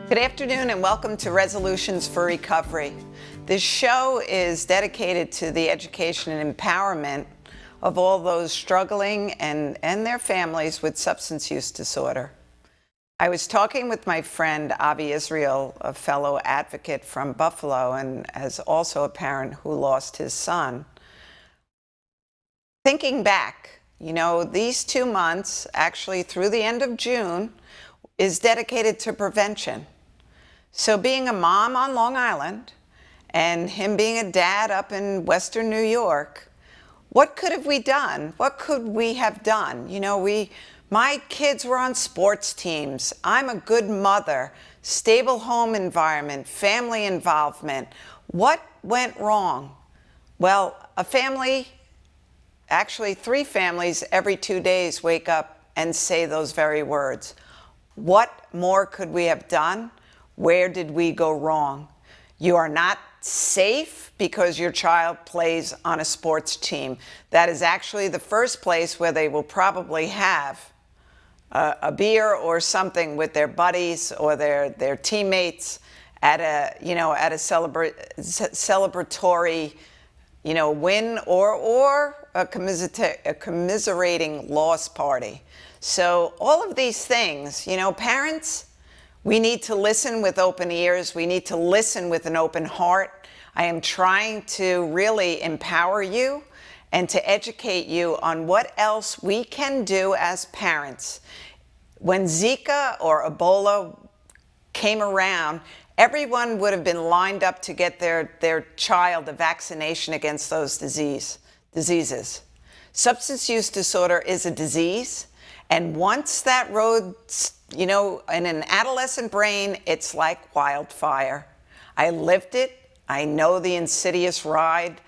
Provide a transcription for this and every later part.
Good afternoon and welcome to Resolutions for Recovery. This show is dedicated to the education and empowerment of all those struggling and their families with substance use disorder. I was talking with my friend Avi Israel, a fellow advocate from Buffalo and as also a parent who lost his son. Thinking back, these 2 months, actually through the end of June, is dedicated to prevention. So being a mom on Long Island and him being a dad up in Western New York, what could have we done? What could we have done? My kids were on sports teams. I'm a good mother, stable home environment, family involvement. What went wrong? Well, a family, actually 3 families every 2 days wake up and say those very words. What more could we have done? Where did we go wrong? You are not safe because your child plays on a sports team. That is actually the first place where they will probably have a beer or something with their buddies or their teammates at a celebratory win or a commiserating loss party. So all of these things, parents, we need to listen with open ears. We need to listen with an open heart. I am trying to really empower you and to educate you on what else we can do as parents. When Zika or Ebola came around, everyone would have been lined up to get their child a vaccination against those diseases. Substance use disorder is a disease, and once that road, in an adolescent brain, it's like wildfire. I lived it. I know the insidious ride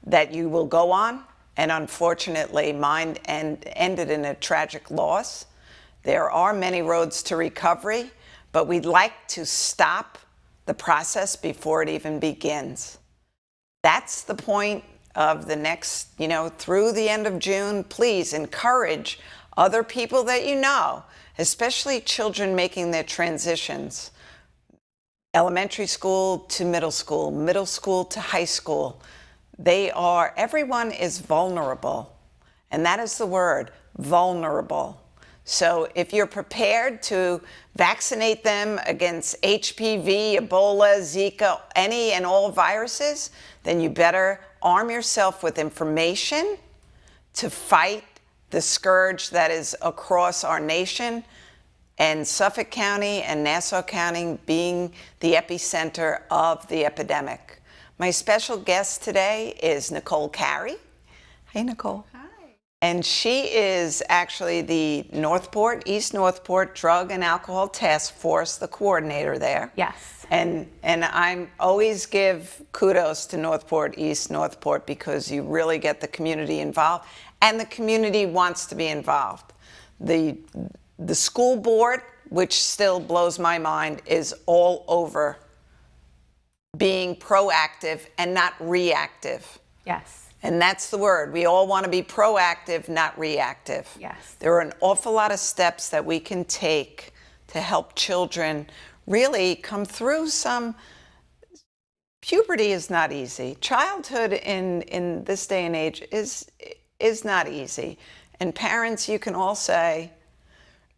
that you will go on, and unfortunately, mine ended in a tragic loss. There are many roads to recovery, but we'd like to stop the process before it even begins. That's the point of the next, through the end of June. Please encourage other people that you know, especially children making their transitions, elementary school to middle school to high school. Everyone is vulnerable, and that is the word, vulnerable. So if you're prepared to vaccinate them against HPV, Ebola, Zika, any and all viruses, then you better arm yourself with information to fight the scourge that is across our nation, and Suffolk County and Nassau County being the epicenter of the epidemic. My special guest today is Nicole Carey. Hey, Nicole. Hi. And she is actually the East Northport Drug and Alcohol Task Force, the coordinator there. Yes. And I always give kudos to East Northport, because you really get the community involved, and the community wants to be involved. The school board, which still blows my mind, is all over being proactive and not reactive. Yes. And that's the word. We all want to be proactive, not reactive. Yes. There are an awful lot of steps that we can take to help children really come through some. Puberty is not easy. Childhood in this day and age is not easy. And parents, you can all say,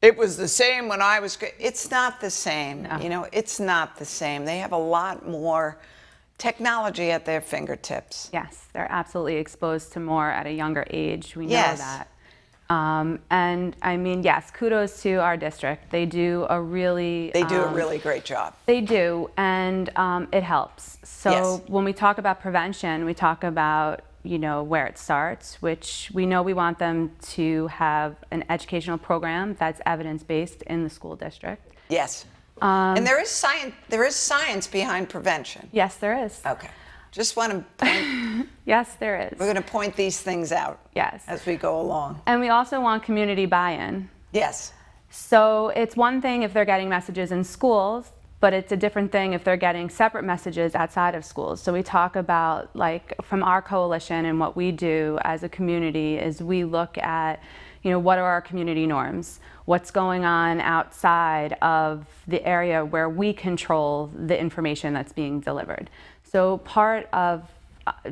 it was the same when I was. It's not the same. No. It's not the same. They have a lot more technology at their fingertips. Yes, they're absolutely exposed to more at a younger age. We know Yes. that. And I mean, yes, kudos to our district. They do a really Great job. They do, and it helps. So Yes. when we talk about prevention, we talk about where it starts, which we know we want them to have an educational program that's evidence-based in the school district. Yes. And there is science behind prevention. Yes, there is. Okay. Just want to point, Yes, there is. we're going to point these things out Yes. as we go along. And we also want community buy-in. Yes. So it's one thing if they're getting messages in schools, but it's a different thing if they're getting separate messages outside of schools. So we talk about, like, from our coalition, and what we do as a community is we look at, what are our community norms? What's going on outside of the area where we control the information that's being delivered? So part of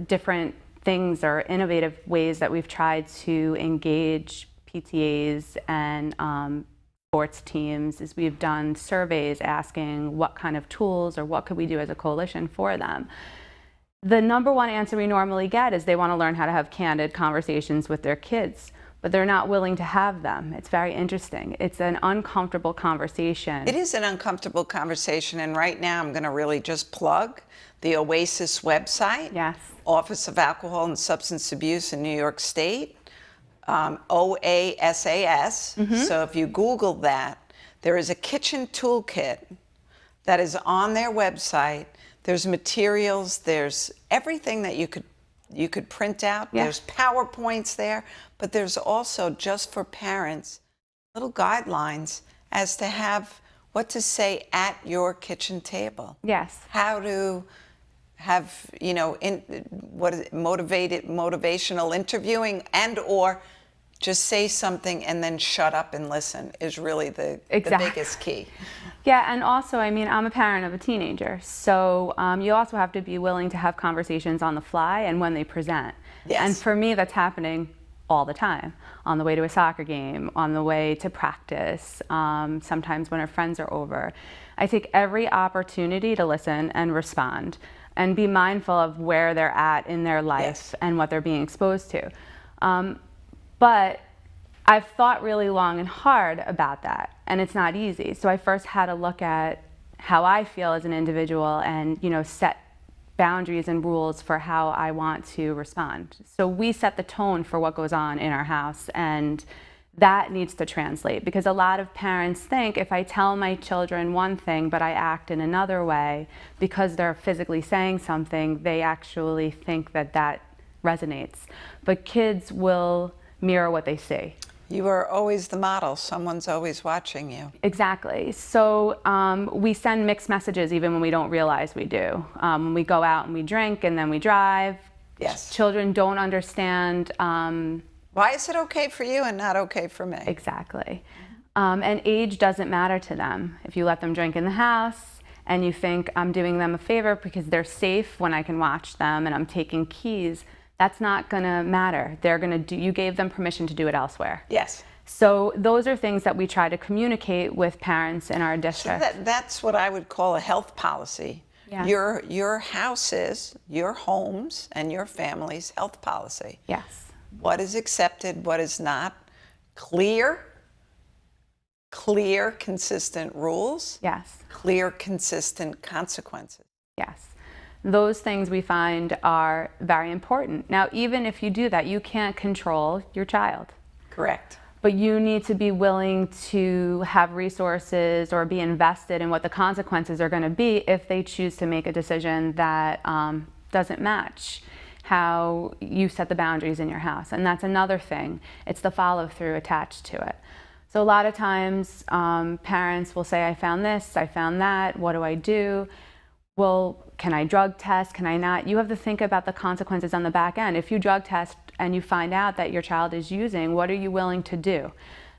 different things or innovative ways that we've tried to engage PTAs and sports teams is we've done surveys asking what kind of tools or what could we do as a coalition for them. The number one answer we normally get is they want to learn how to have candid conversations with their kids, but they're not willing to have them. It's very interesting. It's an uncomfortable conversation. It is an uncomfortable conversation, and right now I'm going to really just plug the OASAS website. Yes. Office of Alcohol and Substance Abuse in New York State, OASAS. So if you Google that, there is a kitchen toolkit that is on their website. There's materials, there's everything that you could print out. Yeah. There's PowerPoints there, but there's also, just for parents, little guidelines as to what to say at your kitchen table. Yes. How to have, motivational interviewing, and or just say something and then shut up and listen is really the biggest key. Yeah, and also, I'm a parent of a teenager, so you also have to be willing to have conversations on the fly and when they present. Yes. And for me, that's happening all the time, on the way to a soccer game, on the way to practice, sometimes when our friends are over. I take every opportunity to listen and respond and be mindful of where they're at in their life. Yes. And what they're being exposed to. But I've thought really long and hard about that, and it's not easy. So I first had to look at how I feel as an individual and, set boundaries and rules for how I want to respond. So we set the tone for what goes on in our house, and that needs to translate, because a lot of parents think if I tell my children one thing but I act in another way because they're physically saying something, they actually think that resonates. But kids will mirror what they see. You are always the model. Someone's always watching you. Exactly. So we send mixed messages even when we don't realize we do. When we go out and we drink and then we drive, Yes. Children don't understand. Why is it okay for you and not okay for me? Exactly. And age doesn't matter to them. If you let them drink in the house and you think I'm doing them a favor because they're safe when I can watch them and I'm taking keys, that's not going to matter. You gave them permission to do it elsewhere. Yes. So those are things that we try to communicate with parents in our district. So that's what I would call a health policy. Yeah. Your house's, your home's, and your family's health policy. Yes. What is accepted, what is not. Clear, consistent rules. Yes. Clear, consistent consequences. Yes. Those things we find are very important. Now, even if you do that, you can't control your child. Correct. But you need to be willing to have resources or be invested in what the consequences are going to be if they choose to make a decision that doesn't match how you set the boundaries in your house. And that's another thing. It's the follow-through attached to it. So a lot of times parents will say, I found this, I found that, what do I do? Well, can I drug test? Can I not? You have to think about the consequences on the back end. If you drug test and you find out that your child is using, what are you willing to do?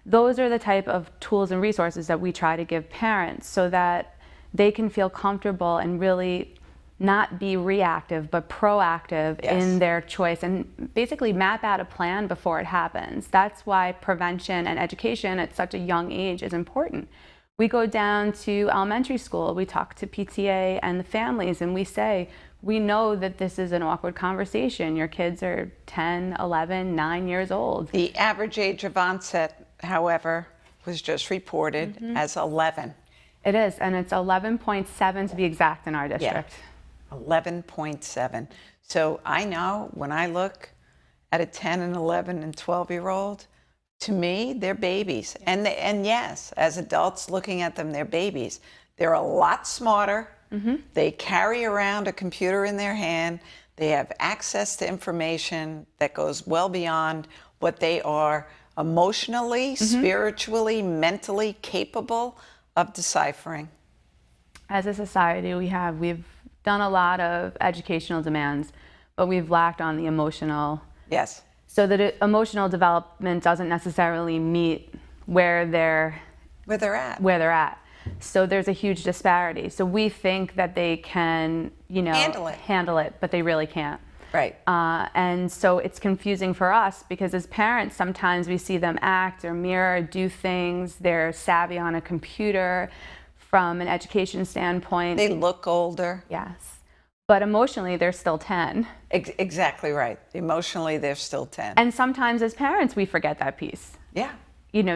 Those are the type of tools and resources that we try to give parents so that they can feel comfortable and really not be reactive, but proactive. Yes. In their choice, and basically map out a plan before it happens. That's why prevention and education at such a young age is important. We go down to elementary school, we talk to PTA and the families, and we say, we know that this is an awkward conversation. Your kids are 10, 11, 9 years old. The average age of onset, however, was just reported as 11. It is, and it's 11.7 to be exact in our district. Yeah, 11.7. So I know when I look at a 10 and 11 and 12-year-old, to me, they're babies. And yes, as adults looking at them, they're babies. They're a lot smarter. They carry around a computer in their hand. They have access to information that goes well beyond what they are emotionally, spiritually, mentally capable of deciphering. As a society, we've done a lot of educational demands, but we've lacked on the emotional Yes. so that emotional development doesn't necessarily meet where they're at. So there's a huge disparity. So we think that they can, handle it, but they really can't. Right. And so it's confusing for us because as parents, sometimes we see them act or mirror, do things. They're savvy on a computer from an education standpoint. They look older. Yes. But emotionally, they're still 10. Exactly right. Emotionally, they're still 10. And sometimes as parents, we forget that piece. Yeah.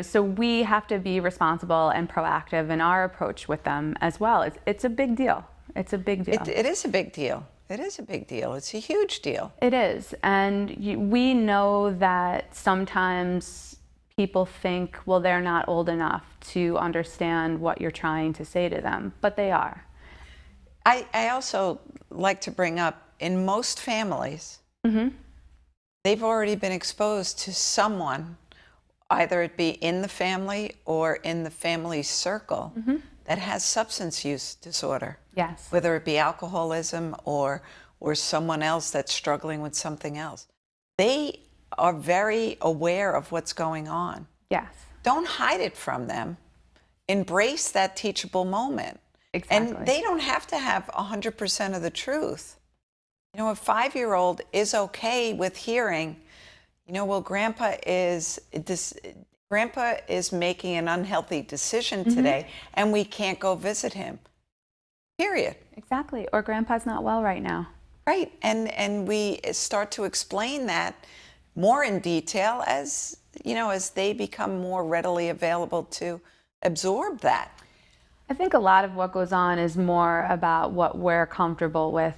So we have to be responsible and proactive in our approach with them as well. It's a big deal. It's a big deal. It is a big deal. It is a big deal. It's a huge deal. It is. And we know that sometimes people think, well, they're not old enough to understand what you're trying to say to them, but they are. I also like to bring up, in most families, they've already been exposed to someone, either it be in the family or in the family circle, that has substance use disorder. Yes. Whether it be alcoholism or someone else that's struggling with something else. They are very aware of what's going on. Yes. Don't hide it from them. Embrace that teachable moment. Exactly. And they don't have to have 100% of the truth. A 5-year-old is okay with hearing, well, Grandpa is making an unhealthy decision today, and we can't go visit him. Period. Exactly. Or Grandpa's not well right now. Right. And we start to explain that more in detail as they become more readily available to absorb that. I think a lot of what goes on is more about what we're comfortable with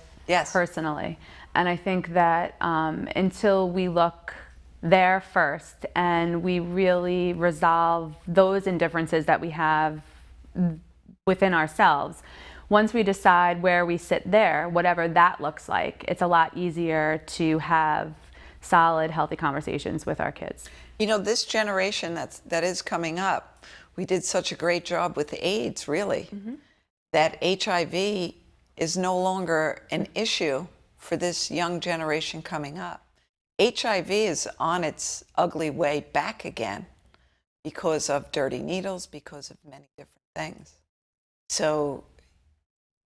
personally. And I think that until we look there first and we really resolve those indifferences that we have within ourselves, once we decide where we sit there, whatever that looks like, it's a lot easier to have solid, healthy conversations with our kids. This generation that is coming up, we did such a great job with AIDS, really, that HIV is no longer an issue for this young generation coming up. HIV is on its ugly way back again because of dirty needles, because of many different things. So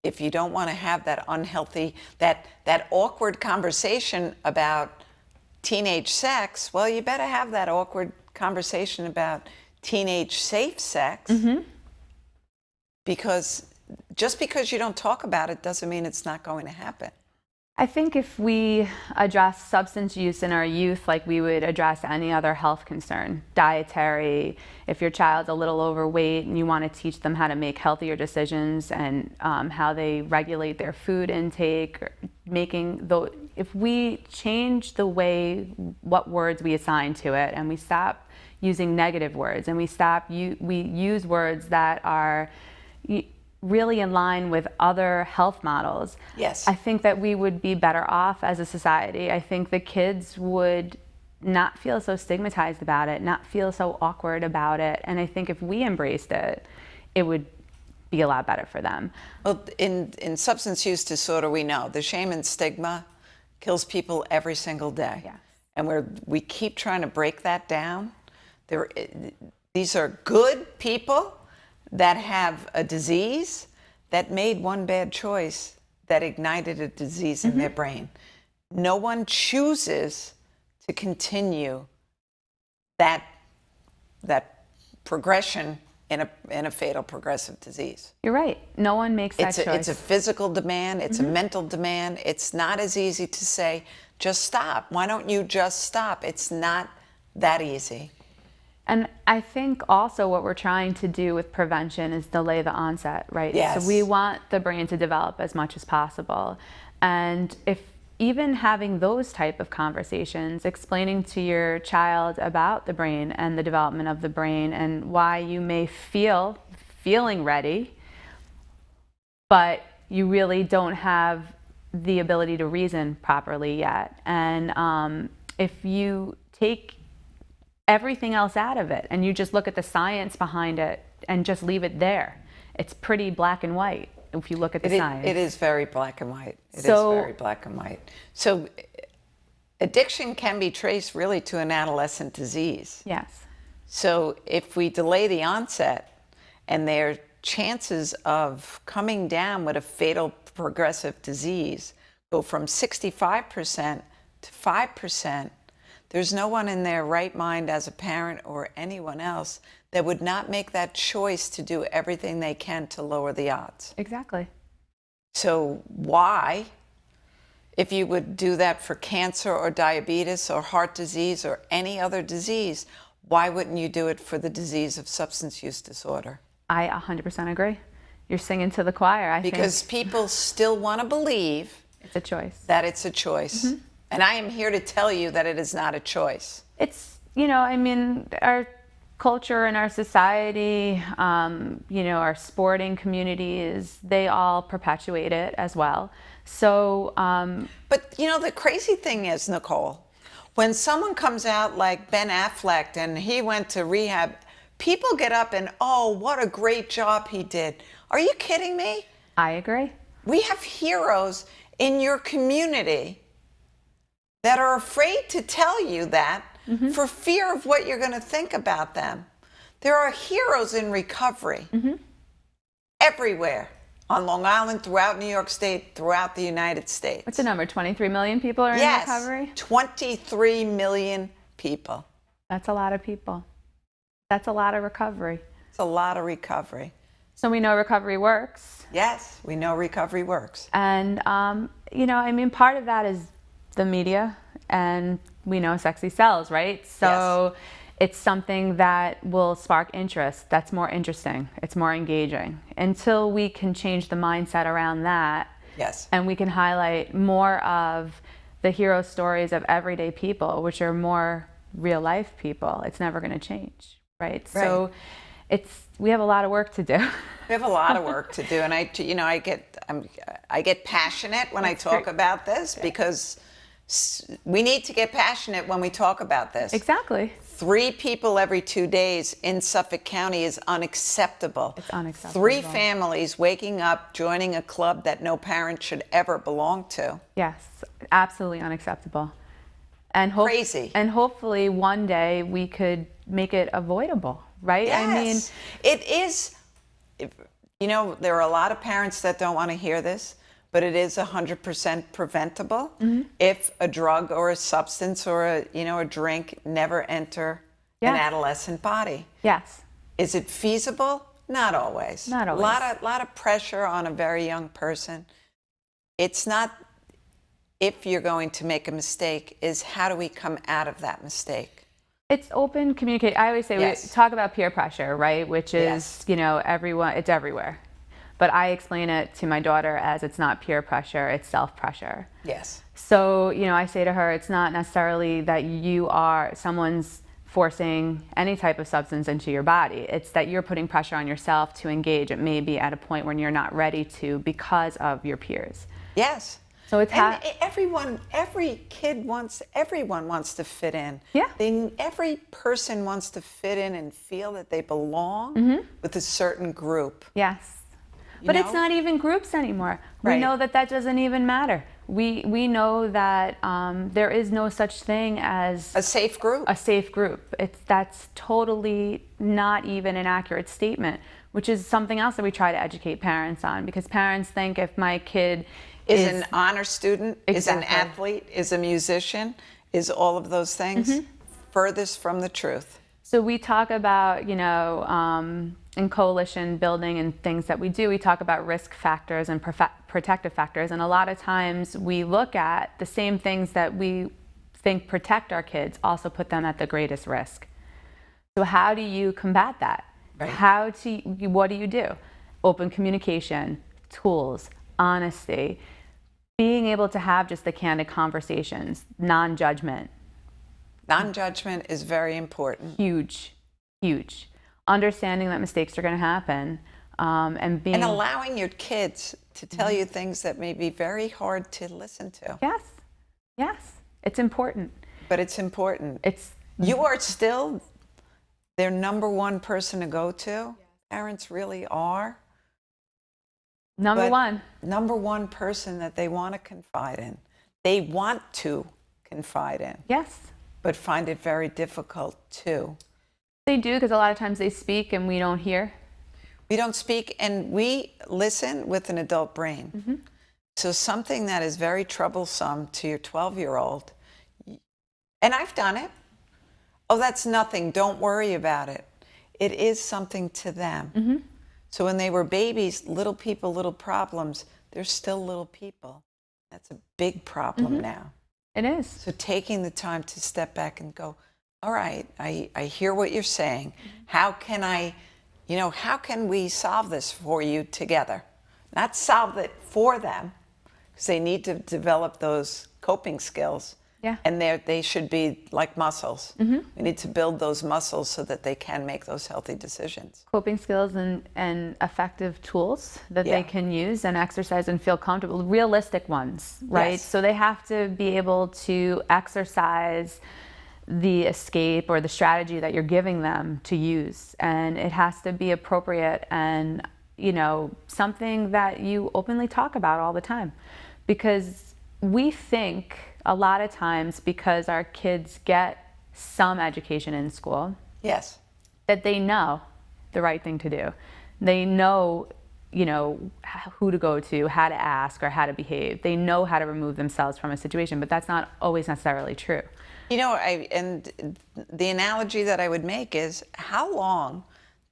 if you don't want to have that unhealthy, that awkward conversation about teenage sex, well, you better have that awkward conversation about teenage safe sex, because just because you don't talk about it doesn't mean it's not going to happen. I think if we address substance use in our youth like we would address any other health concern, dietary, if your child's a little overweight and you want to teach them how to make healthier decisions and how they regulate their food intake, if we change the way what words we assign to it and we stop using negative words and we use words that are really in line with other health models, yes, I think that we would be better off as a society. I think the kids would not feel so stigmatized about it, not feel so awkward about it. And I think if we embraced it, it would be a lot better for them. Well, in substance use disorder, we know the shame and stigma kills people every single day. Yes. And we keep trying to break that down. These are good people that have a disease that made one bad choice that ignited a disease in their brain. No one chooses to continue that progression in a fatal progressive disease. You're right. No one makes that choice. It's a physical demand. It's a mental demand. It's not as easy to say, just stop. Why don't you just stop? It's not that easy. And I think also what we're trying to do with prevention is delay the onset, right? Yes. So we want the brain to develop as much as possible. And if even having those type of conversations, explaining to your child about the brain and the development of the brain and why you may feeling ready, but you really don't have the ability to reason properly yet. And if you take everything else out of it and you just look at the science behind it and just leave it there, it's pretty black and white if you look at the science. It is very black and white. It is very black and white. So addiction can be traced really to an adolescent disease. Yes. So if we delay the onset and their chances of coming down with a fatal progressive disease go from 65% to 5%, there's no one in their right mind as a parent or anyone else that would not make that choice to do everything they can to lower the odds. Exactly. So why, if you would do that for cancer or diabetes or heart disease or any other disease, why wouldn't you do it for the disease of substance use disorder? I 100% agree. You're singing to the choir, I think. Because people still want to believe It's a choice. that it's a choice. And I am here to tell you that it is not a choice. It's, I mean, our culture and our society, our sporting communities, they all perpetuate it as well. So, But the crazy thing is, Nicole, when someone comes out like Ben Affleck and he went to rehab, people get up and, oh, what a great job he did. Are you kidding me? I agree. We have heroes in your community that are afraid to tell you that for fear of what you're going to think about them. There are heroes in recovery everywhere on Long Island, throughout New York State, throughout the United States. What's the number? 23 million people are in recovery? 23 million people. That's a lot of people. That's a lot of recovery. It's a lot of recovery. So we know recovery works. Yes, we know recovery works. And, part of that is the media, and we know sexy sells, right? So it's something that will spark interest. That's more interesting. It's more engaging. Until we can change the mindset around that, Yes. and we can highlight more of the hero stories of everyday people, which are more real life people, it's never going to change, right? So we have a lot of work to do. We have a lot of work to do, and I get passionate when I talk great. about this because we need to get passionate when we talk about this. Exactly. 3 people every 2 days in Suffolk County is unacceptable. It's unacceptable. 3 families waking up, joining a club that no parent should ever belong to. Yes, absolutely unacceptable. And Crazy. And hopefully one day we could make it avoidable, right? Yes. It is, there are a lot of parents that don't want to hear this, but it is 100% preventable if a drug or a substance or a drink never enter an adolescent body. Yes. Is it feasible? Not always. Not always. A lot of pressure on a very young person. It's not if you're going to make a mistake, is how do we come out of that mistake? It's open communication. I always say Yes. we talk about peer pressure, right? Which is, everyone, it's everywhere. But I explain it to my daughter as it's not peer pressure, it's self-pressure. Yes. So, I say to her, it's not necessarily that someone's forcing any type of substance into your body. It's that you're putting pressure on yourself to engage. It may be at a point when you're not ready to because of your peers. Yes. So it's everyone wants to fit in. Yeah. Every person wants to fit in and feel that they belong with a certain group. Yes. But it's not even groups anymore. We Right. know that doesn't even matter. We know that there is no such thing as A safe group. a safe group. That's totally not even an accurate statement, which is something else that we try to educate parents on, because parents think if my kid is an honor student, is an Exactly. athlete, is a musician, is all of those things furthest from the truth. So we talk about, in coalition building and things that we do, we talk about risk factors and protective factors. And a lot of times we look at the same things that we think protect our kids, also put them at the greatest risk. So how do you combat that? Right. What do you do? Open communication, tools, honesty, being able to have just the candid conversations, non-judgment. Non-judgment is very important. Huge, huge. Understanding that mistakes are going to happen, and allowing your kids to tell you things that may be very hard to listen to. Yes, it's important. But it's important. You are still their number one person to go to. Parents really are. Number But one. Number one person that they want to confide in. They want to confide in, Yes, but find it very difficult too. they do, because a lot of times they speak and we don't hear. We don't speak and we listen with an adult brain. So something that is very troublesome to your 12-year-old, and I've done it. Oh, that's nothing. Don't worry about it. It is something to them. So when they were babies, little people, little problems, they're still little people. That's a big problem now. It is. So taking the time to step back and go, all right, I hear what you're saying. How can how can we solve this for you together? Not solve it for them, because they need to develop those coping skills. Yeah. And they should be like muscles. We need to build those muscles so that they can make those healthy decisions. Coping skills and effective tools that they Yeah. can use and exercise and feel comfortable, realistic ones, right? Yes. So they have to be able to exercise the escape or the strategy that you're giving them to use. And it has to be appropriate and, something that you openly talk about all the time. Because we think a lot of times, because our kids get some education in school, Yes. that they know the right thing to do. They know, who to go to, how to ask, or how to behave. They know how to remove themselves from a situation, but that's not always necessarily true. And the analogy that I would make is, how long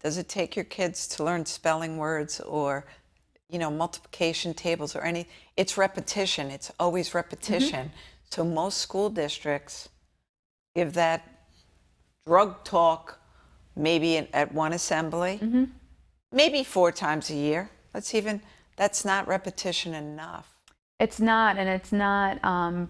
does it take your kids to learn spelling words or, multiplication tables or any? It's repetition. It's always repetition. So most school districts give that drug talk maybe at one assembly, maybe 4 times a year. That's not repetition enough. It's not, and it's not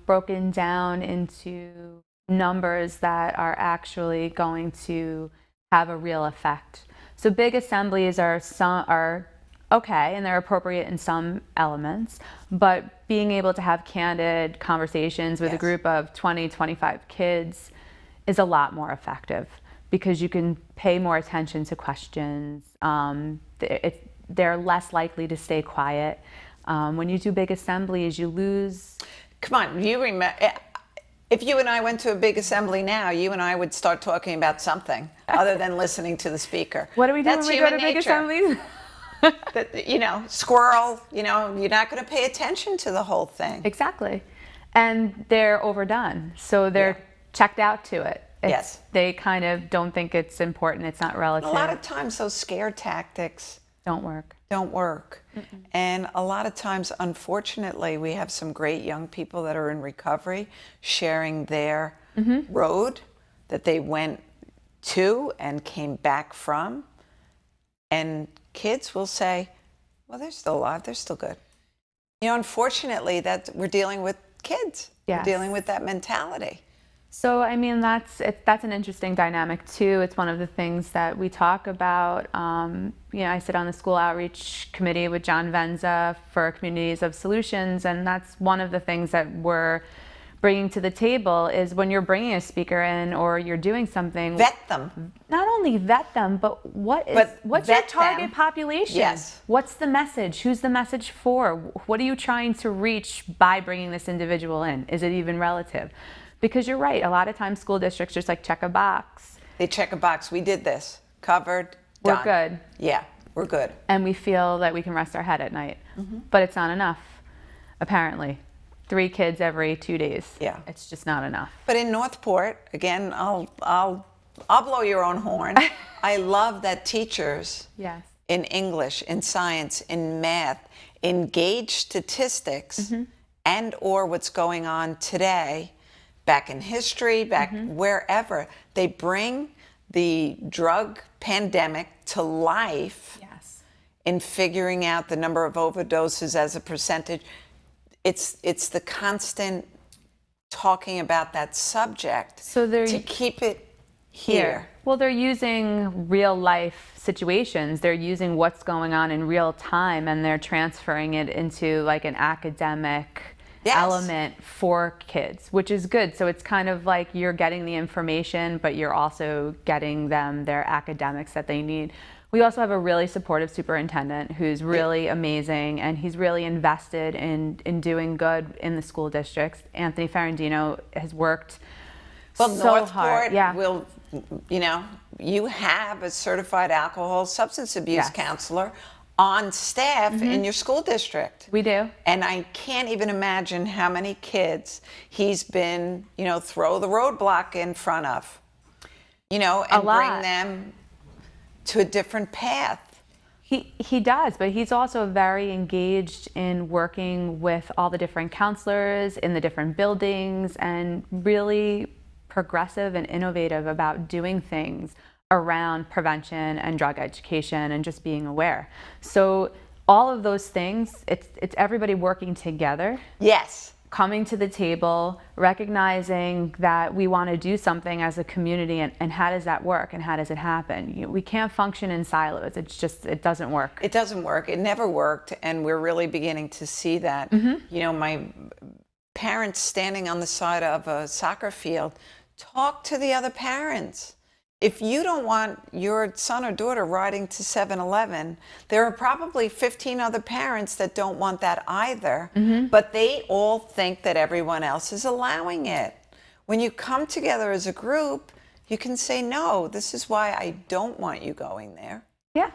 broken down into numbers that are actually going to have a real effect. So big assemblies are okay, and they're appropriate in some elements, but being able to have candid conversations with a Yes. group of 20, 25 kids is a lot more effective, because you can pay more attention to questions. They're less likely to stay quiet. When you do big assemblies, you lose. Come on, you remember, if you and I went to a big assembly now, you and I would start talking about something other than listening to the speaker. What do we do That's when we go to human big nature. assemblies? Squirrel, you're not going to pay attention to the whole thing. Exactly. And they're overdone. So they're checked out to it. Yes. They kind of don't think it's important. It's not relative. A lot of times those scare tactics don't work. don't work. And a lot of times, unfortunately, we have some great young people that are in recovery sharing their road that they went to and came back from. And kids will say, well, they're still alive, they're still good. Unfortunately, that we're dealing with kids. Yes. We're dealing with that mentality. So, I mean, that's an interesting dynamic too. It's one of the things that we talk about. I sit on the school outreach committee with John Venza for Communities of Solutions, and that's one of the things that we're bringing to the table is when you're bringing a speaker in or you're doing something. Vet them. Not only vet them, but what's your vet target them. population? Yes. What's the message? Who's the message for? What are you trying to reach by bringing this individual in? Is it even relative? Because you're right, a lot of times school districts just check a box. They check a box. We did this. Covered. We're done. good. Yeah, we're good. And we feel that we can rest our head at night. But it's not enough, apparently. 3 kids every 2 days. Yeah. It's just not enough. But in Northport, again, I'll blow your own horn. I love that teachers Yes. in English, in science, in math, engage statistics and or what's going on today, back in history, back wherever. They bring the drug pandemic to life Yes. in figuring out the number of overdoses as a percentage. It's the constant talking about that subject So they're to keep it here. Well, they're using real life situations. They're using what's going on in real time, and they're transferring it into an academic Yes. element for kids, which is good. So it's kind of like you're getting the information, but you're also getting them their academics that they need, We also have a really supportive superintendent who's really amazing, and he's really invested in doing good in the school districts. Anthony Ferrandino has worked Well, so Northport hard. Yeah. will, you know, you have a certified alcohol substance abuse Yes. counselor on staff in your school district. We do. And I can't even imagine how many kids he's been, you know, throw the roadblock in front of, you know, and bring lot. them to a different path. He does, but he's also very engaged in working with all the different counselors in the different buildings, and really progressive and innovative about doing things around prevention and drug education and just being aware. So all of those things, it's everybody working together, Yes. coming to the table, recognizing that we want to do something as a community, and how does that work and how does it happen? We can't function in silos. It doesn't work. It doesn't work. It never worked. And we're really beginning to see that. You know, my parents standing on the side of a soccer field, talk to the other parents. If you don't want your son or daughter riding to 7-Eleven, there are probably 15 other parents that don't want that either, but they all think that everyone else is allowing it. When you come together as a group, you can say, no, this is why I don't want you going there, Yeah.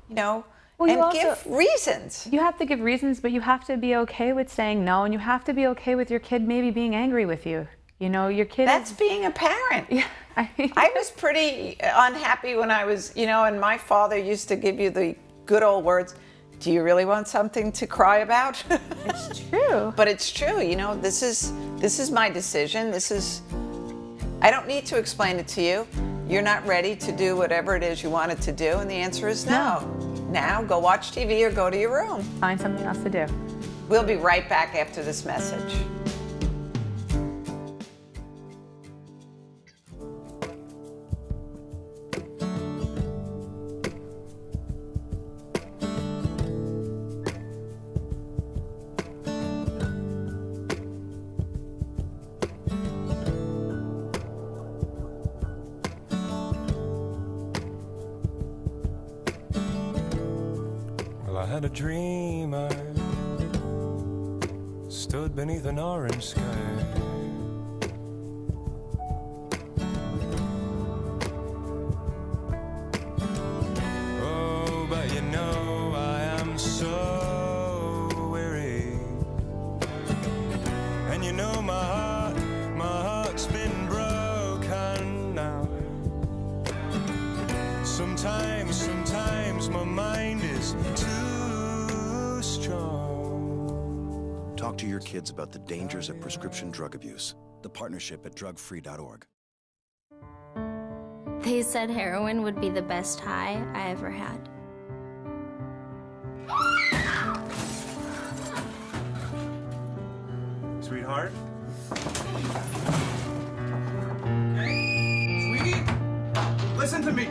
you know, Well, you and also- give reasons. You have to give reasons, but you have to be okay with saying no, and you have to be okay with your kid maybe being angry with you. You know, your kid That's is... being a parent. Yeah. I was pretty unhappy when I was, you know, and my father used to give you the good old words, do you really want something to cry about? It's true. But it's true, you know, this is my decision. I don't need to explain it to you. You're not ready to do whatever it is you wanted to do, and the answer is no. Now go watch TV or go to your room. Find something else to do. We'll be right back after this message. Well, I had a dream, I stood beneath an orange sky. Oh, but you know I am so weary. And you know my heart's been broken now. Sometimes my mind is too strong. Talk to your kids about the dangers of prescription drug abuse. The partnership at drugfree.org. They said heroin would be the best high I ever had. Sweetheart? Sweetie, listen to me.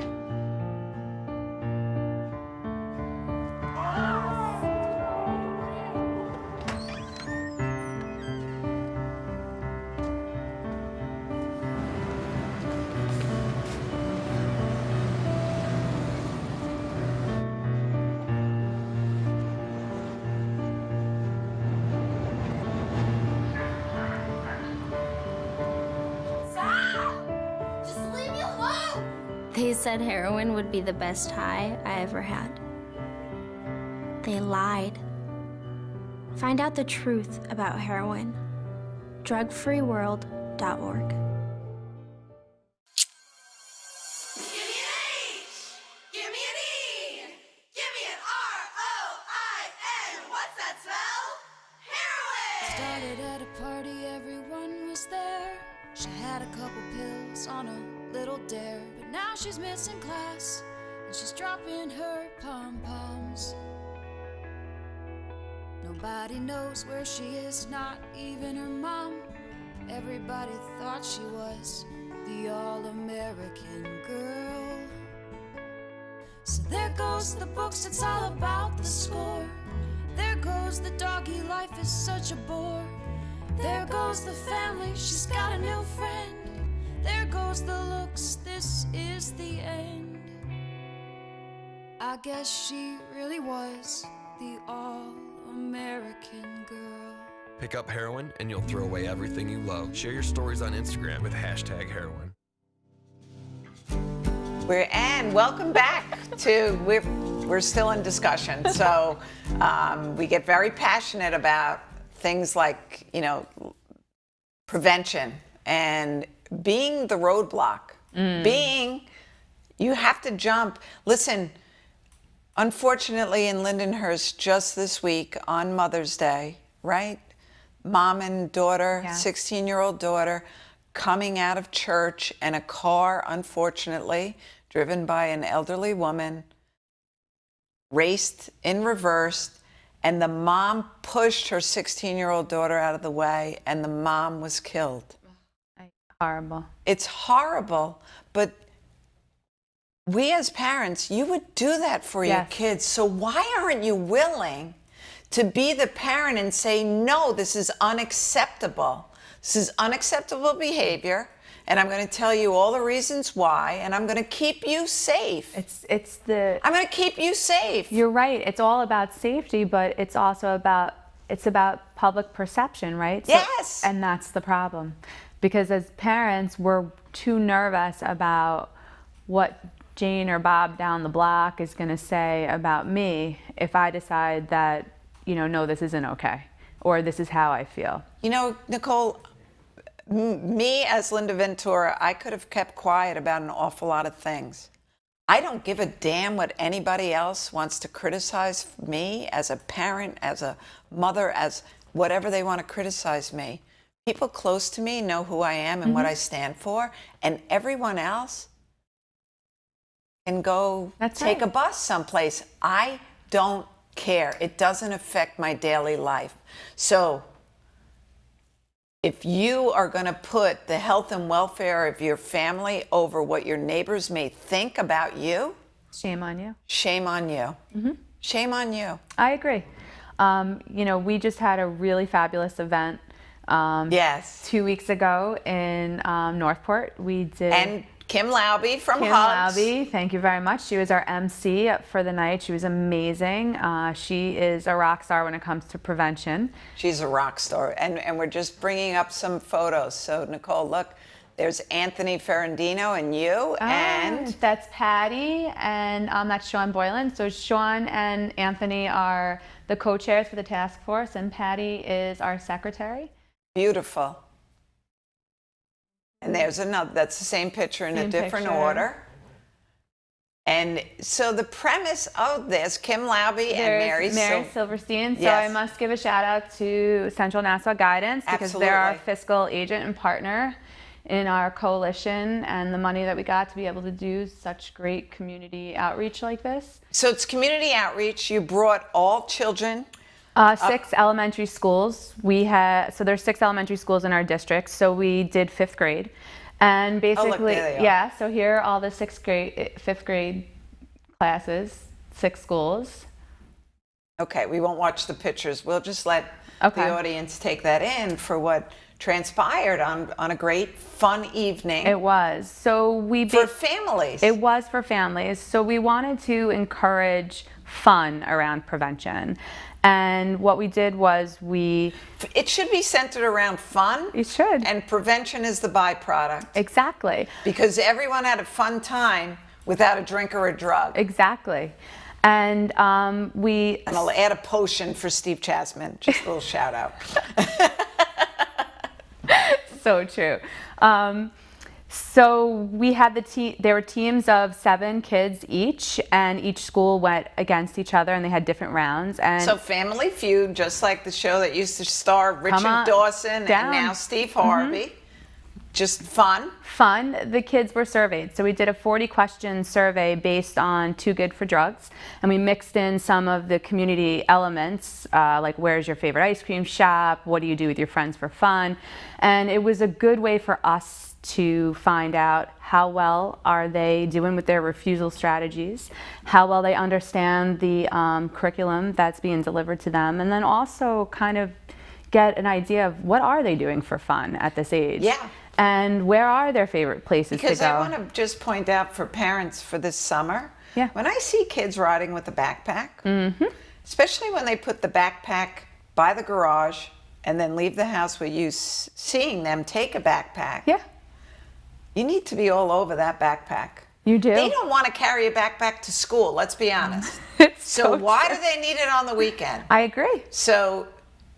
Just leave me alone! They said heroin would be the best high I ever had. They lied. Find out the truth about heroin. drugfreeworld.org. Give me an H. Give me an E. Give me an R-O-I-N. What's that spell? Heroin. Started at a party, everyone was there. She had a couple pills on a little dare, but now she's missing class and she's dropping her pom-poms. Nobody knows where she is, not even her mom. Everybody thought she was the all-American girl. So there goes the books, it's all about the score. There goes the doggy, life is such a bore. There goes the family, she's got a new friend. There goes the looks, this is the end. I guess she really was the all-American girl. Pick up heroin and you'll throw away everything you love. Share your stories on Instagram with #heroin. And welcome back to we're still in discussion. So we get very passionate about things like, you know, prevention and being the roadblock. You have to jump. Listen, unfortunately in Lindenhurst just this week on Mother's Day, right? Mom and daughter, 16-year-old daughter, coming out of church, and a car, unfortunately, driven by an elderly woman, raced in reverse, and the mom pushed her 16-year-old daughter out of the way, and the mom was killed. Horrible. It's horrible, but we as parents, you would do that for your kids. So why aren't you willing to be the parent and say, no, this is unacceptable. This is unacceptable behavior, and I'm going to tell you all the reasons why, and I'm going to keep you safe. I'm going to keep you safe. You're right. It's all about safety, but it's also about public perception, right? Yes. And that's the problem. Because as parents, we're too nervous about what Jane or Bob down the block is going to say about me if I decide that, you know, no, this isn't okay, or this is how I feel. You know, Nicole, me as Linda Ventura, I could have kept quiet about an awful lot of things. I don't give a damn what anybody else wants to criticize me as a parent, as a mother, as whatever they want to criticize me. People close to me know who I am and what I stand for, and everyone else can go take a bus someplace. I don't care. It doesn't affect my daily life. So if you are going to put the health and welfare of your family over what your neighbors may think about you, shame on you. Shame on you. Shame on you. I agree. You know, we just had a really fabulous event 2 weeks ago in Northport. We did. And Kim Laube from Kim Hugs. Laube, thank you very much. She was our MC for the night. She was amazing. She is a rock star when it comes to prevention. She's a rock star. And we're just bringing up some photos. So, Nicole, look, there's Anthony Ferrandino and you. And that's Patty, and that's Sean Boylan. So Sean and Anthony are the co-chairs for the task force, and Patty is our secretary. Beautiful. And there's another, that's the same picture in a different order. And so the premise, there's Kim Laube and Mary Silverstein. So I must give a shout out to Central Nassau Guidance because they're our fiscal agent and partner in our coalition, and the money that we got to be able to do such great community outreach like this. So it's community outreach. You brought all children. 6 elementary schools. So there's 6 elementary schools in our district. So we did 5th grade, and basically, so here are all the 5th grade classes, 6 schools. Okay, we won't watch the pictures. We'll just let the audience take that in for what transpired on a great fun evening. It was. So for families. It was for families. So we wanted to encourage fun around prevention. And what we did was it should be centered around fun. It should. And prevention is the byproduct. Exactly. Because everyone had a fun time without a drink or a drug. Exactly. And And I'll add a potion for Steve Chasman. Just a little shout out. So true. So we had there were teams of 7 kids each, and each school went against each other, and they had different rounds. And so Family Feud, just like the show that used to star Richard Dawson and now Steve Harvey. Just fun? Fun. The kids were surveyed. So we did a 40-question survey based on Too Good for Drugs, and we mixed in some of the community elements, like where's your favorite ice cream shop, what do you do with your friends for fun, and it was a good way for us to find out how well are they doing with their refusal strategies, how well they understand the curriculum that's being delivered to them, and then also kind of get an idea of what are they doing for fun at this age. Yeah. And where are their favorite places to go? Because I want to just point out for parents for this summer, Yeah. When I see kids riding with a backpack, especially when they put the backpack by the garage and then leave the house with you seeing them take a backpack, Yeah, you need to be all over that backpack. you do. They don't want to carry a backpack to school, let's be honest. It's So why true. do they need it on the weekend? I agree. So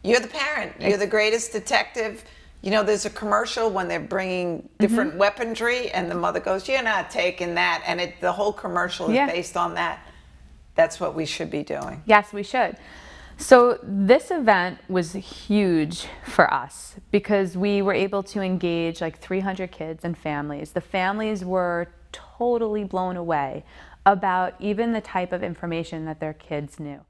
you're the parent, you're the greatest detective. You know, there's a commercial when they're bringing different weaponry, and the mother goes, "You're not taking that," and the whole commercial is Yeah. based on that. That's what we should be doing. Yes, we should. So this event was huge for us because we were able to engage like 300 kids and families. The families were totally blown away about even the type of information that their kids knew.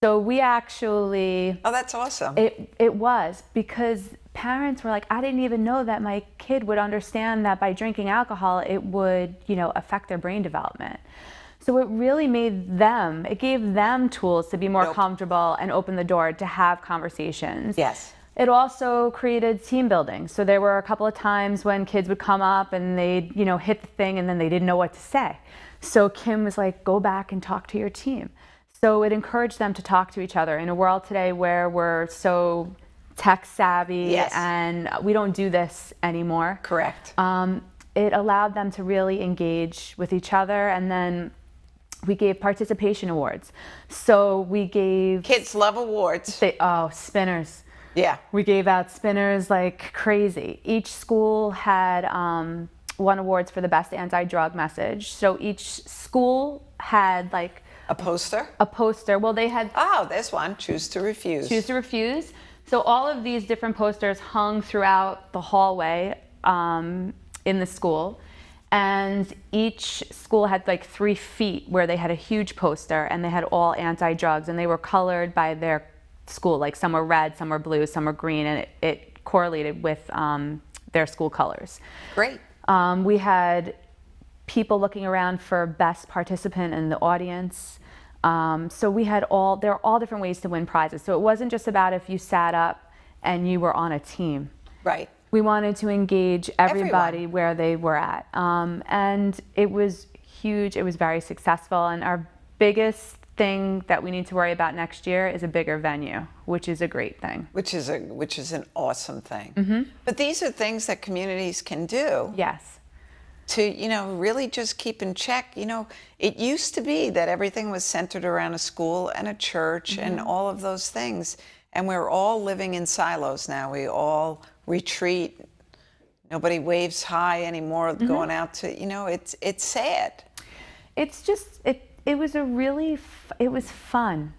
So we actually, Oh, that's awesome. it was because parents were like, I didn't even know that my kid would understand that by drinking alcohol, it would, affect their brain development. So it really it gave them tools to be more Nope. comfortable and open the door to have conversations. Yes. It also created team building. So there were a couple of times when kids would come up and they'd, hit the thing and then they didn't know what to say. So Kim was like, go back and talk to your team. So it encouraged them to talk to each other in a world today where we're so tech savvy Yes. and we don't do this anymore. Correct. It allowed them to really engage with each other, and then we gave participation awards. So we gave Kids love awards. spinners. Yeah. We gave out spinners like crazy. Each school had won awards for the best anti-drug message. So each school had like A poster? a poster. Well, they had Oh, there's one. Choose to refuse. Choose to Refuse. So all of these different posters hung throughout the hallway in the school. And each school had like 3 feet where they had a huge poster, and they had all anti-drugs, and they were colored by their school. Like some were red, some were blue, some were green, and it correlated with their school colors. Great. We had people looking around for best participant in the audience. So we had there are all different ways to win prizes. So it wasn't just about if you sat up and you were on a team. Right. We wanted to engage everybody Everyone. where they were at. And it was huge. It was very successful. And our biggest thing that we need to worry about next year is a bigger venue, which is a great thing. Which is an awesome thing. But these are things that communities can do Yes. to, really just keep in check. It used to be that everything was centered around a school and a church and all of those things. And we're all living in silos now. We all retreat. Nobody waves high anymore going out to, it's sad. It's just, it was it was fun.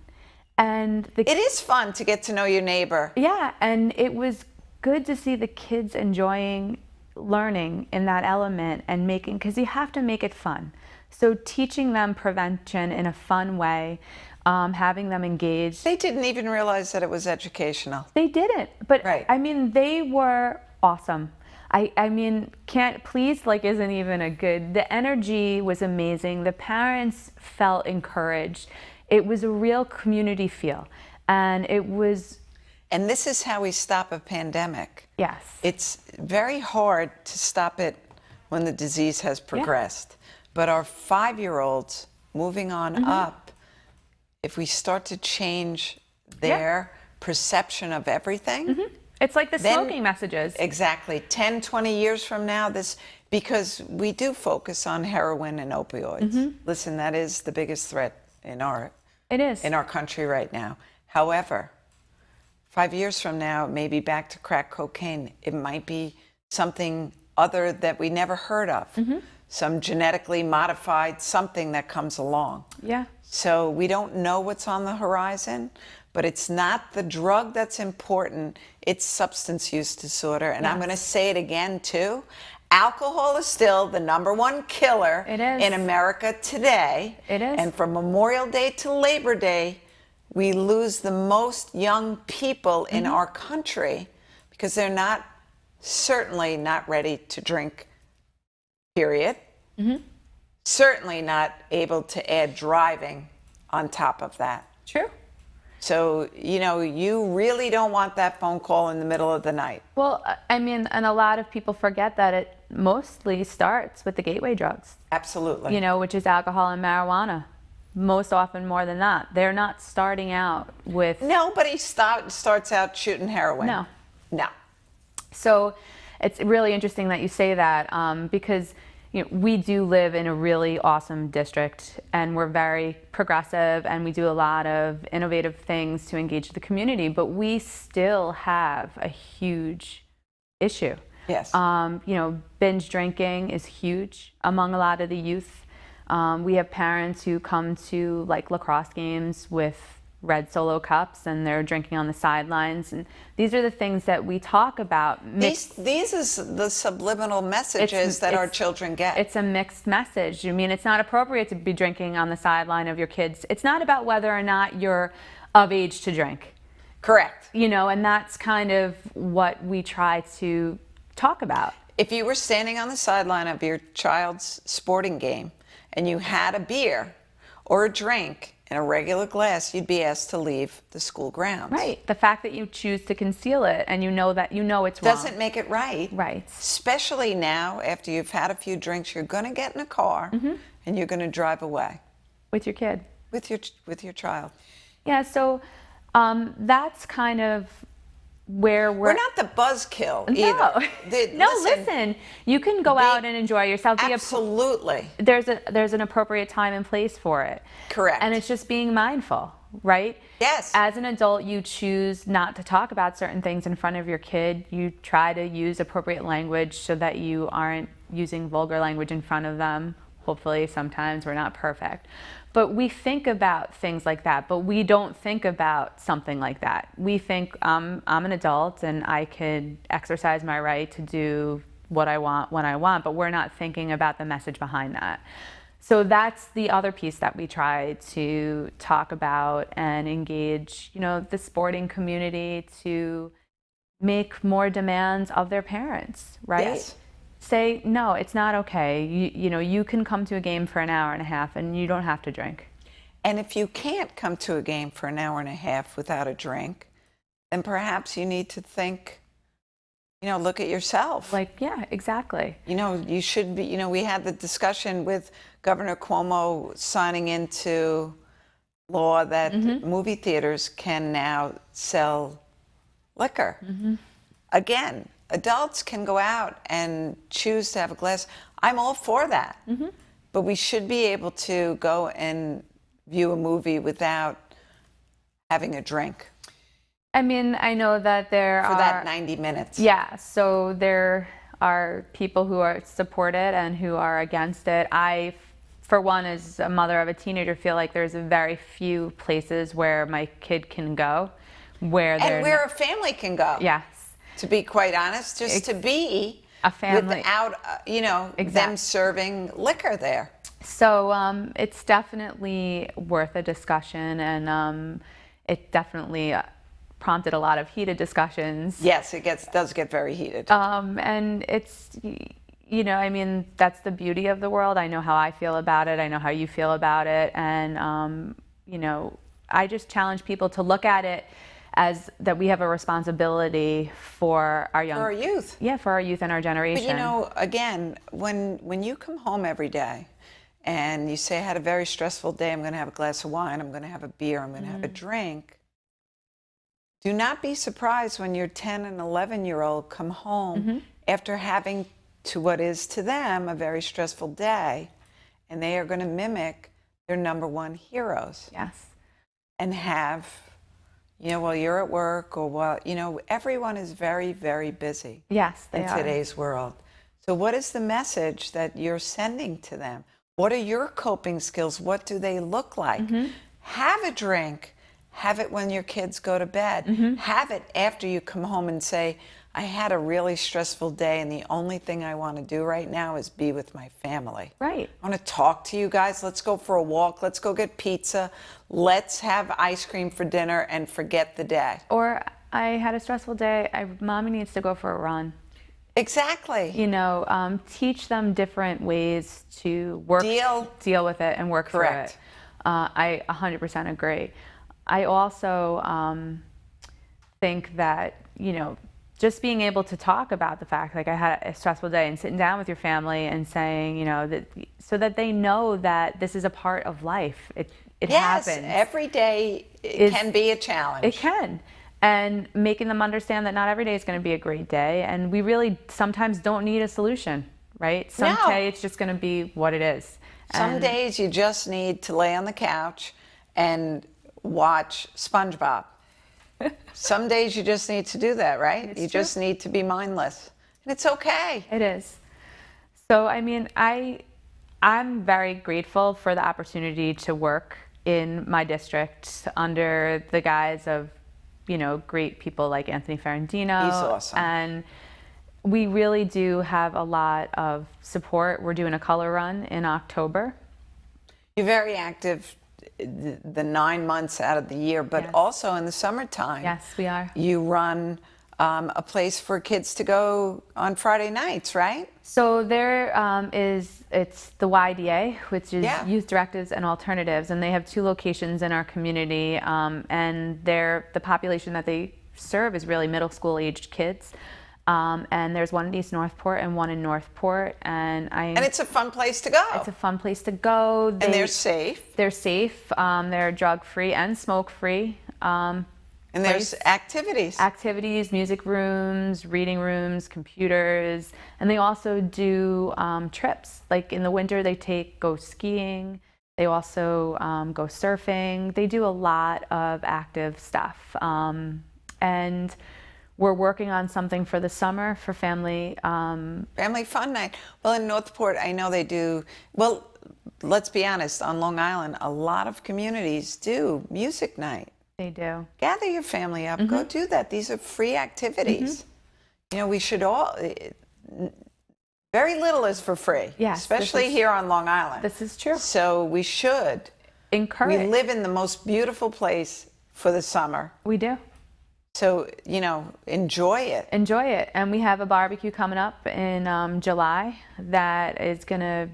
And It is fun to get to know your neighbor. yeah, and it was good to see the kids enjoying learning in that element and because you have to make it fun. So teaching them prevention in a fun way, having them engaged. They didn't even realize that it was educational. They didn't, but Right. I mean, they were awesome. I mean, isn't even a good, the energy was amazing. The parents felt encouraged. It was a real community feel. And it was, And this is how we stop a pandemic. yes. It's very hard to stop it when the disease has progressed. But our 5-year-olds moving on up, if we start to change their perception of everything, It's like the Then- smoking messages. exactly 10, 20 years from now, because we do focus on heroin and opioids. Listen, that is the biggest threat in our It is. country right now. However, 5 years from now, it may be back to crack cocaine. It might be something other that we never heard of. Some genetically modified something that comes along. Yeah. So we don't know what's on the horizon, but it's not the drug that's important, it's substance use disorder. And I'm Yes. going to say it again too. Alcohol is still the #1 killer It is. in America today. It is. And from Memorial Day to Labor Day, we lose the most young people in our country because they're certainly not ready to drink, period. Certainly not able to add driving on top of that. True. So, you really don't want that phone call in the middle of the night. Well, I mean, and a lot of people forget that it mostly starts with the gateway drugs, Absolutely. which is alcohol and marijuana. Most often more than not. They're not starting out with... Nobody starts out shooting heroin. No. No. So it's really interesting that you say that because we do live in a really awesome district and we're very progressive and we do a lot of innovative things to engage the community, but we still have a huge issue. Yes. Binge drinking is huge among a lot of the youth. We have parents who come to lacrosse games with red Solo cups and they're drinking on the sidelines, and these are the things that we talk about. These is the subliminal messages that our children get. It's a mixed message. I mean, it's not appropriate to be drinking on the sideline of your kids. It's not about whether or not you're of age to drink. Correct. And that's kind of what we try to talk about. If you were standing on the sideline of your child's sporting game and you had a beer or a drink in a regular glass, you'd be asked to leave the school grounds. Right. The fact that you choose to conceal it and that it's wrong. Doesn't make it right. Right. Especially now, after you've had a few drinks, you're going to get in a car and you're going to drive away. With your kid. With your child. Yeah, so that's kind of where we're not the buzzkill No. either. Listen, you can go out and enjoy yourself. Absolutely. There's an appropriate time and place for it. Correct. And it's just being mindful, right? Yes. As an adult, you choose not to talk about certain things in front of your kid. You try to use appropriate language so that you aren't using vulgar language in front of them. Hopefully, sometimes we're not perfect. But we think about things like that, but we don't think about something like that. We think, I'm an adult and I could exercise my right to do what I want when I want, but we're not thinking about the message behind that. So that's the other piece that we try to talk about and engage, the sporting community to make more demands of their parents, right? Yes. Say, no, it's not okay. You can come to a game for an hour and a half and you don't have to drink. And if you can't come to a game for an hour and a half without a drink, then perhaps you need to think, look at yourself. Yeah, exactly. You should be, we had the discussion with Governor Cuomo signing into law that movie theaters can now sell liquor. Again, adults can go out and choose to have a glass. I'm all for that. But we should be able to go and view a movie without having a drink. I mean, I know that there for that 90 minutes. Yeah, so there are people who support it and who are against it. I, for one, as a mother of a teenager, feel like there's very few places where my kid can go where a family can go. Yes. To be quite honest, just to be a family without, them serving liquor there. So it's definitely worth a discussion, and it definitely prompted a lot of heated discussions. Yes, it does get very heated. And it's, I mean, that's the beauty of the world. I know how I feel about it. I know how you feel about it. And, I just challenge people to look at it as that we have a responsibility for our young... For our youth. Yeah, for our youth and our generation. But again, when you come home every day and you say, I had a very stressful day, I'm going to have a glass of wine, I'm going to have a beer, I'm going to have a drink, do not be surprised when your 10 and 11-year-old come home after having to what is to them a very stressful day, and they are going to mimic their number one heroes. Yes. And have... while you're at work or while, everyone is very, very busy. Yes, they are. In today's world. So what is the message that you're sending to them? What are your coping skills? What do they look like? Have a drink. Have it when your kids go to bed. Have it after you come home and say, I had a really stressful day and the only thing I want to do right now is be with my family. Right. I want to talk to you guys. Let's go for a walk. Let's go get pizza. Let's have ice cream for dinner and forget the day. Or I had a stressful day. Mommy needs to go for a run. Exactly. Teach them different ways to deal with it and work through it. I 100% agree. I also think that, just being able to talk about the fact, like I had a stressful day, and sitting down with your family and saying, that so that they know that this is a part of life. It Yes, happens. every day it can be a challenge. It can. And making them understand that not every day is going to be a great day. And we really sometimes don't need a solution, right? Some No. day it's just going to be what it is. Some And days you just need to lay on the couch and watch SpongeBob. Some days you just need to do that, right? It's You true. just need to be mindless. And it's okay. It is. So, I mean, I'm very grateful for the opportunity to work in my district under the guise of, great people like Anthony Ferrandino. He's awesome. And we really do have a lot of support. We're doing a color run in October. You're very active the 9 months out of the year, but Yes. also in the summertime. Yes, we are. You run a place for kids to go on Friday nights, right? So there it's the YDA, which is Yeah. Youth Directives and Alternatives, and they have 2 locations in our community, and the population that they serve is really middle school aged kids. And there's one in East Northport and one in Northport, and it's a fun place to go. it's a fun place to go. And they're safe. They're safe. They're drug free and smoke free. And there's activities, music rooms, reading rooms, computers, and they also do trips. Like in the winter, they go skiing. They also go surfing. They do a lot of active stuff. And we're working on something for the summer for family. Family fun night. Well, in Northport, I know they do. Well, let's be honest. On Long Island, a lot of communities do music night. They do. Gather your family up. Go do that. These are free activities. We should all. Very little is for free. Yes, especially here on Long Island. This is true. So we should Encourage. We live in the most beautiful place for the summer. We do. So, enjoy it. Enjoy it. And we have a barbecue coming up in July that is going to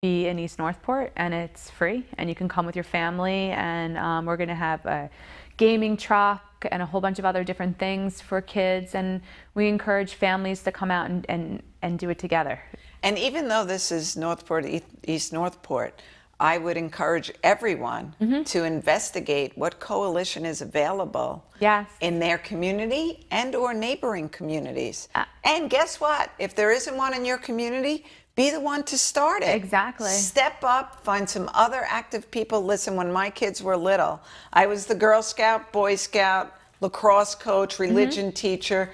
be in East Northport, and it's free, and you can come with your family, and we're going to have a gaming truck and a whole bunch of other different things for kids, and we encourage families to come out and do it together. And even though this is Northport, East Northport, I would encourage everyone to investigate what coalition is available Yes. in their community and or neighboring communities. And guess what? If there isn't one in your community, be the one to start it. Exactly. Step up, find some other active people. Listen, when my kids were little, I was the Girl Scout, Boy Scout, lacrosse coach, religion teacher,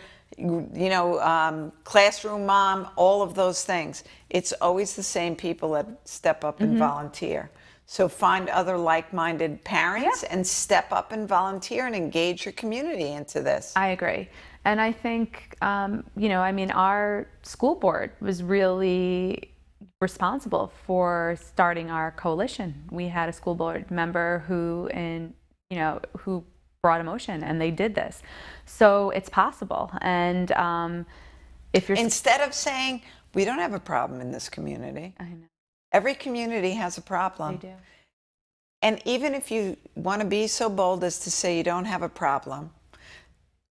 classroom mom, all of those things. It's always the same people that step up and volunteer. So find other like-minded parents and step up and volunteer and engage your community into this. I agree. And I think, our school board was really responsible for starting our coalition. We had a school board member who brought a motion, and they did this. So it's possible. And if you're Instead of saying, we don't have a problem in this community. I know. Every community has a problem. They do. And even if you want to be so bold as to say you don't have a problem,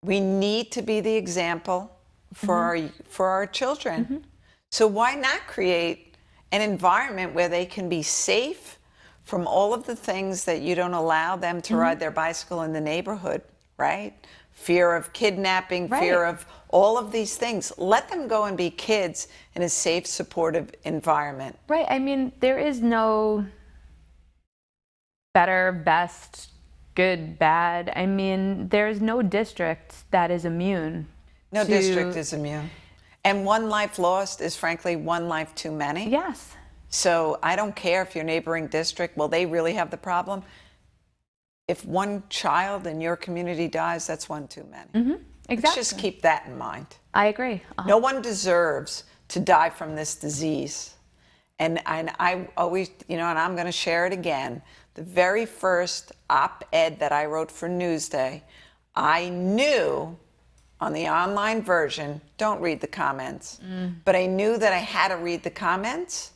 we need to be the example for our children. So why not create an environment where they can be safe from all of the things that you don't allow them to ride their bicycle in the neighborhood, right? Fear of kidnapping, fear of all of these things. Let them go and be kids in a safe, supportive environment. Right. I mean, there is no better, best, good, bad. I mean, there's no district that is immune. No to- district is immune. And one life lost is frankly one life too many. Yes. So I don't care if your neighboring district, well, they really have the problem. If one child in your community dies, that's one too many. Exactly. Let's just keep that in mind. I agree. No one deserves to die from this disease. And I always, and I'm going to share it again. The very first op-ed that I wrote for Newsday, I knew on the online version, don't read the comments, but I knew that I had to read the comments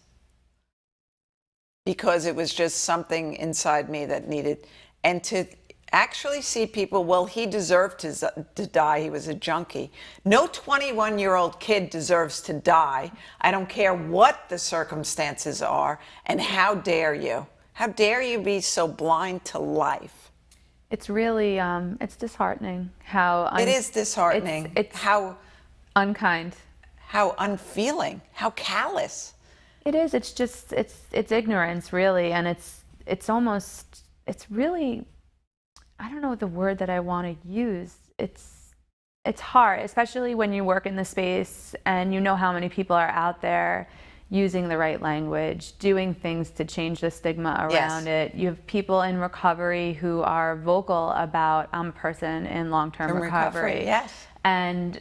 because it was just something inside me that needed, and to actually see people, well, he deserved to die. He was a junkie. No 21-year-old kid deserves to die. I don't care what the circumstances are. And how dare you? How dare you be so blind to life? It's really, it's disheartening how... It is disheartening. It's how unkind. How unfeeling. How callous. It is. It's just, it's ignorance, really. And it's almost, it's really... I don't know the word that I want to use. It's hard, especially when you work in the space and you know how many people are out there using the right language, doing things to change the stigma around it. You have people in recovery who are vocal about I'm a person in long-term recovery. Yes. And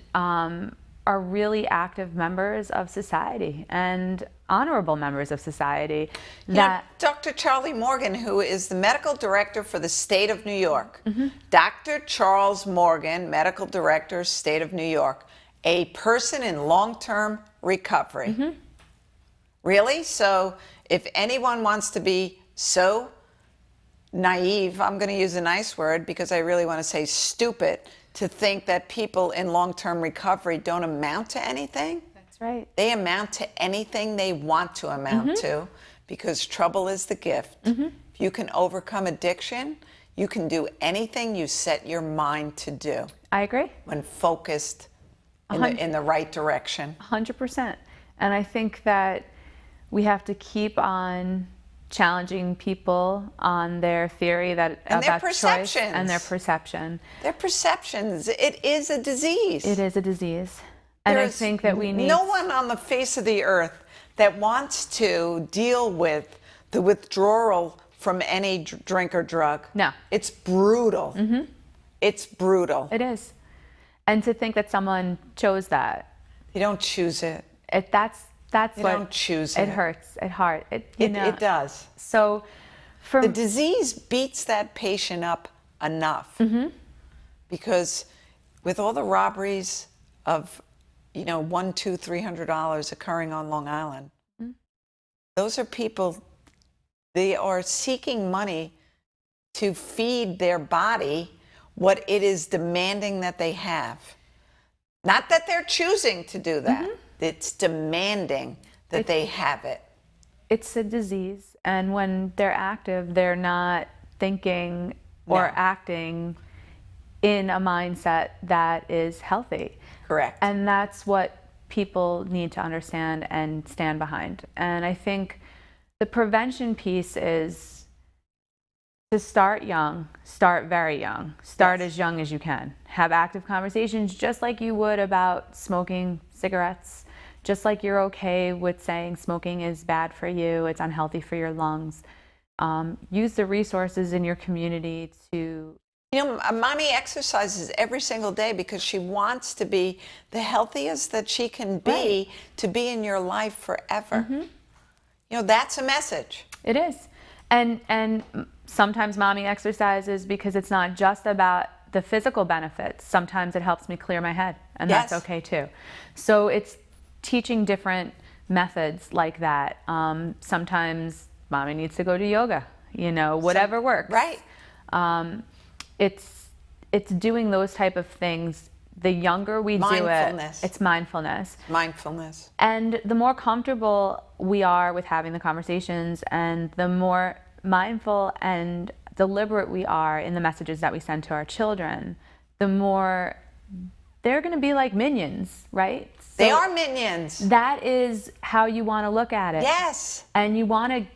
are really active members of society and honorable members of society. Dr. Charlie Morgan, who is the medical director for the state of New York, Dr. Charles Morgan, medical director, state of New York, a person in long-term recovery. Really? So if anyone wants to be so naive, I'm going to use a nice word because I really want to say stupid, to think that people in long-term recovery don't amount to anything. That's right. They amount to anything they want to amount to, because trouble is the gift. If you can overcome addiction, you can do anything you set your mind to do. I agree. When focused in the right direction. 100%. And I think that we have to keep on challenging people on their theory that And their about choice perceptions. and their perception. Their perceptions. It is a disease. It is a disease. And I think that we need... No one on the face of the earth that wants to deal with the withdrawal from any drink or drug. No. It's brutal. It's brutal. It is. And to think that someone chose that. You don't choose it. That's You what... don't choose it. it. It hurts. It hurts. It does. So The disease beats that patient up enough. Because with all the robberies of, $100, $200, $300 occurring on Long Island, those are people, they are seeking money to feed their body what it is demanding that they have. Not that they're choosing to do that. It's demanding that they have it. It's a disease. And when they're active, they're not thinking or acting in a mindset that is healthy. Correct. And that's what people need to understand and stand behind. And I think the prevention piece is to start young, start very young, start as young as you can. Have active conversations just like you would about smoking cigarettes, just like you're okay with saying smoking is bad for you, it's unhealthy for your lungs. Use the resources in your community to... Mommy exercises every single day because she wants to be the healthiest that she can be to be in your life forever. That's a message. It is. And sometimes mommy exercises because it's not just about the physical benefits. Sometimes it helps me clear my head, and that's okay too. So it's teaching different methods like that. Sometimes mommy needs to go to yoga, whatever works. Right. It's doing those type of things. The younger we do it, it's mindfulness. Mindfulness. And the more comfortable we are with having the conversations, and the more mindful and deliberate we are in the messages that we send to our children, the more they're going to be like minions, right? So they are minions. That is how you want to look at it. Yes. And you want to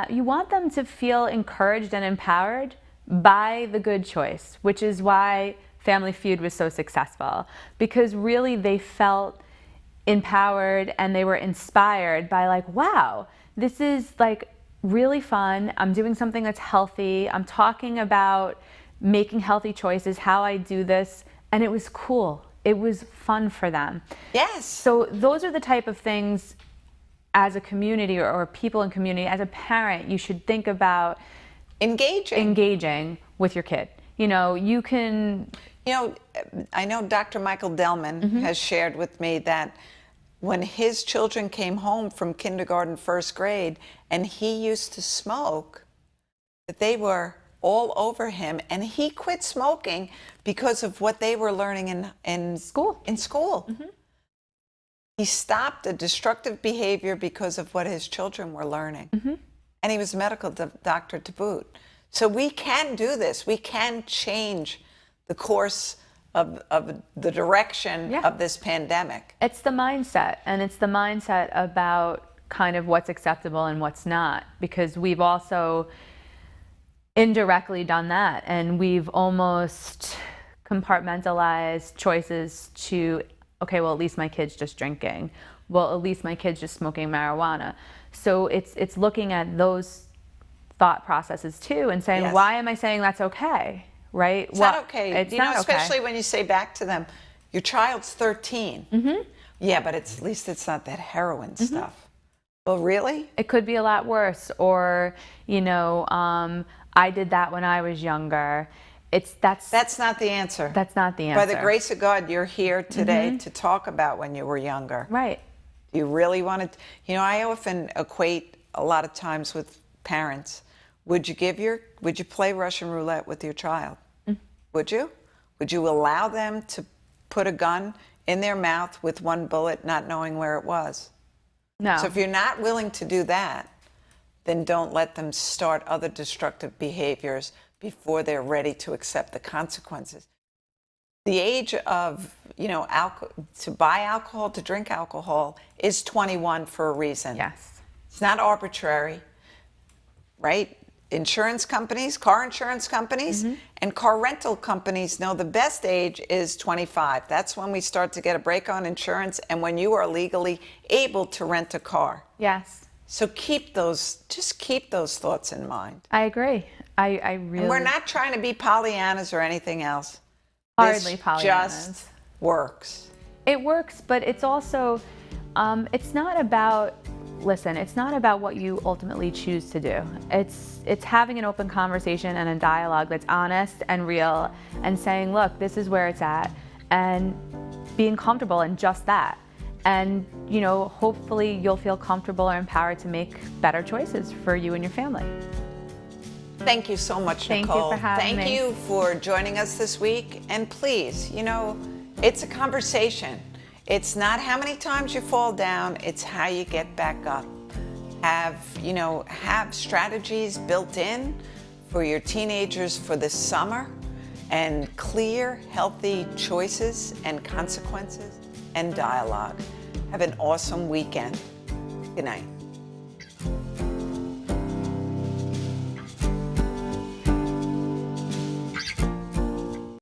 you want them to feel encouraged and empowered by the good choice, which is why Family Feud was so successful, because really they felt empowered and they were inspired by wow, this is really fun. I'm doing something that's healthy. I'm talking about making healthy choices, how I do this, and it was cool. It was fun for them. Yes. So those are the type of things as a community or people in community, as a parent, you should think about engaging with your kid. You can... I know Dr. Michael Delman has shared with me that when his children came home from kindergarten, first grade, and he used to smoke, that they were all over him, and he quit smoking because of what they were learning in School. In school. He stopped a destructive behavior because of what his children were learning. And he was a medical doctor to boot. So we can do this. We can change the course of the direction Yeah. of this pandemic. It's the mindset, and it's the mindset about kind of what's acceptable and what's not, because we've also indirectly done that, and we've almost compartmentalized choices to, okay, well, at least my kid's just drinking. Well, at least my kid's just smoking marijuana. So it's looking at those thought processes too and saying, Yes. why am I saying that's okay? Right? It's not okay. It's you not know, especially okay. when you say back to them, your child's 13. Yeah, but at least it's not that heroin stuff. Well, really? It could be a lot worse, or I did that when I was younger. That's not the answer. That's not the By answer. the grace of God, you're here today to talk about when you were younger. Right. You really wanted, I often equate a lot of times with parents. Would you play Russian roulette with your child? Would you? Would you allow them to put a gun in their mouth with one bullet, not knowing where it was? No. So if you're not willing to do that, then don't let them start other destructive behaviors before they're ready to accept the consequences. The age of, to buy alcohol, to drink alcohol is 21 for a reason. Yes. It's not arbitrary, right? Insurance companies, car insurance companies, and car rental companies know the best age is 25. That's when we start to get a break on insurance and when you are legally able to rent a car. Yes. So keep those thoughts in mind. I agree. I really. And we're not trying to be Pollyannas or anything else. Hardly This Pollyannas. just works. It works, but it's also, it's not about. Listen, it's not about what you ultimately choose to do. It's having an open conversation and a dialogue that's honest and real, and saying, look, this is where it's at, and being comfortable in just that. And hopefully you'll feel comfortable or empowered to make better choices for you and your family. Thank you so much, Thank you Nicole. for having me. Thank you for joining us this week. And please, it's a conversation. It's not how many times you fall down, it's how you get back up. Have strategies built in for your teenagers for this summer, and clear, healthy choices and consequences and dialogue. Have an awesome weekend. Good night.